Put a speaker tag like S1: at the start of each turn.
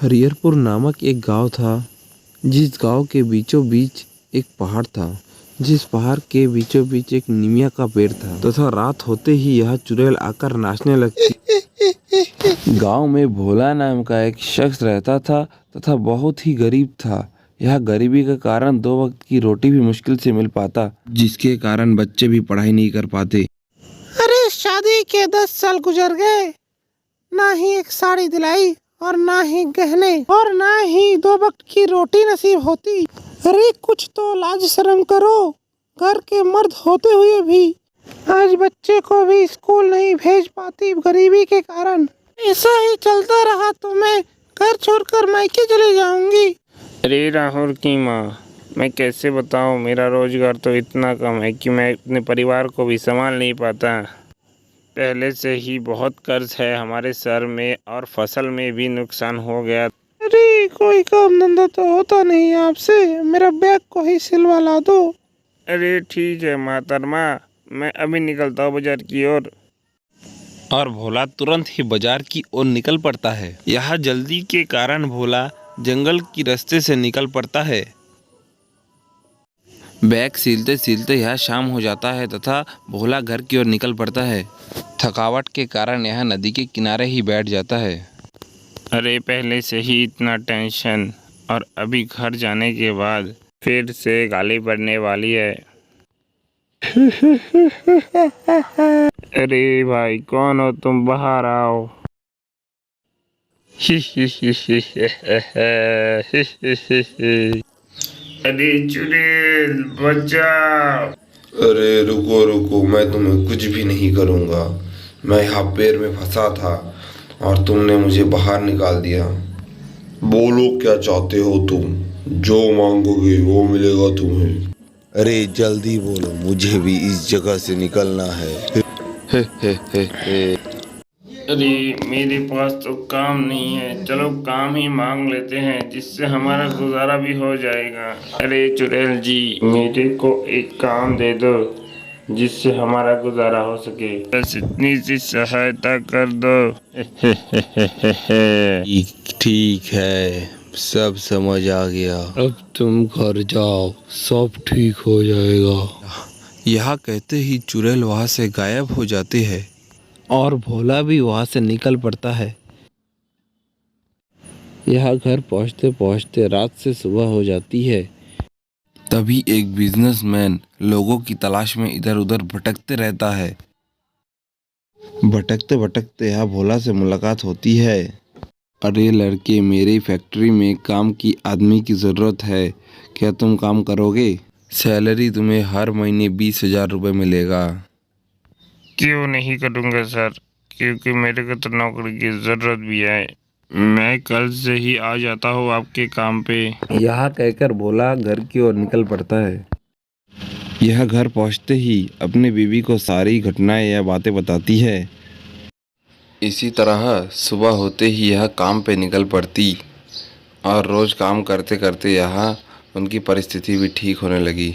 S1: हरिहरपुर नामक एक गांव था, जिस गांव के बीचों बीच एक पहाड़ था, जिस पहाड़ के बीचों बीच एक नीमिया का पेड़ था तथा रात होते ही यह चुड़ैल आकर नाचने लगती। गांव में भोला नाम का एक शख्स रहता था तथा बहुत ही गरीब था। यह गरीबी के कारण 2 वक्त की रोटी भी मुश्किल से मिल पाता, जिसके कारण बच्चे भी पढ़ाई नहीं कर पाते।
S2: अरे शादी के 10 साल गुजर गए, ना ही एक साड़ी दिलाई और ना ही गहने और ना ही 2 वक्त की रोटी नसीब होती। अरे कुछ तो लाज शर्म करो, घर के मर्द होते हुए भी आज बच्चे को भी स्कूल नहीं भेज पाती गरीबी के कारण। ऐसा ही चलता रहा तो मैं घर छोड़कर मायके चले जाऊंगी।
S3: अरे राहुल की माँ, मैं कैसे बताऊँ, मेरा रोजगार तो इतना कम है कि मैं अपने परिवार को भी संभाल नहीं पाता। पहले से ही बहुत कर्ज है हमारे सर में और फसल में भी नुकसान हो गया।
S2: अरे कोई काम धंधा तो होता नहीं आपसे, मेरा बैग को ही सिलवा ला दो।
S3: अरे ठीक है मोहतरमा, मैं अभी निकलता हूँ बाजार की ओर।
S1: और भोला तुरंत ही बाजार की ओर निकल पड़ता है। यह जल्दी के कारण भोला जंगल की रास्ते से निकल पड़ता है। बैग सीलते सीलते यह शाम हो जाता है तथा भोला घर की ओर निकल पड़ता है। थकावट के कारण यह नदी के किनारे ही बैठ जाता है।
S3: अरे पहले से ही इतना टेंशन और अभी घर जाने के बाद फिर से गाली पड़ने वाली है। अरे भाई कौन हो तुम, बाहर आओ। अरे चुड़ैल बचाओ।
S4: अरे रुको रुको, मैं तुम्हें कुछ भी नहीं करूँगा। मैं यहाँ पेड़ में फंसा था और तुमने मुझे बाहर निकाल दिया। बोलो क्या चाहते हो तुम, जो मांगोगे वो मिलेगा तुम्हें।
S5: अरे जल्दी बोलो, मुझे भी इस जगह से निकलना है।
S3: अरे मेरे पास तो काम नहीं है, चलो काम ही मांग लेते हैं जिससे हमारा गुजारा भी हो जाएगा। अरे चुड़ैल जी, मेरे को एक काम दे दो जिससे हमारा गुजारा हो सके, बस इतनी सी सहायता कर दो।
S5: ठीक है, सब समझ आ गया। अब तुम घर जाओ, सब ठीक हो जाएगा।
S1: यह कहते ही चुड़ैल वहां से गायब हो जाते हैं और भोला भी वहां से निकल पड़ता है। यह घर पहुंचते पहुंचते रात से सुबह हो जाती है। तभी एक बिजनेसमैन लोगों की तलाश में इधर उधर भटकते रहता है। भटकते भटकते यह भोला से मुलाकात होती है। अरे लड़के, मेरी फैक्ट्री में काम की आदमी की ज़रूरत है, क्या तुम काम करोगे? सैलरी तुम्हें हर महीने 20,000 रुपये मिलेगा।
S3: क्यों नहीं करूँगा सर, क्योंकि मेरे को तो नौकरी की ज़रूरत भी है। मैं कल से ही आ जाता हूँ आपके काम पे।
S1: यह कहकर भोला घर की ओर निकल पड़ता है। यह घर पहुंचते ही अपने बीवी को सारी घटनाएं या बातें बताती है। इसी तरह सुबह होते ही यह काम पे निकल पड़ती और रोज़ काम करते करते यहाँ उनकी परिस्थिति भी ठीक होने लगी।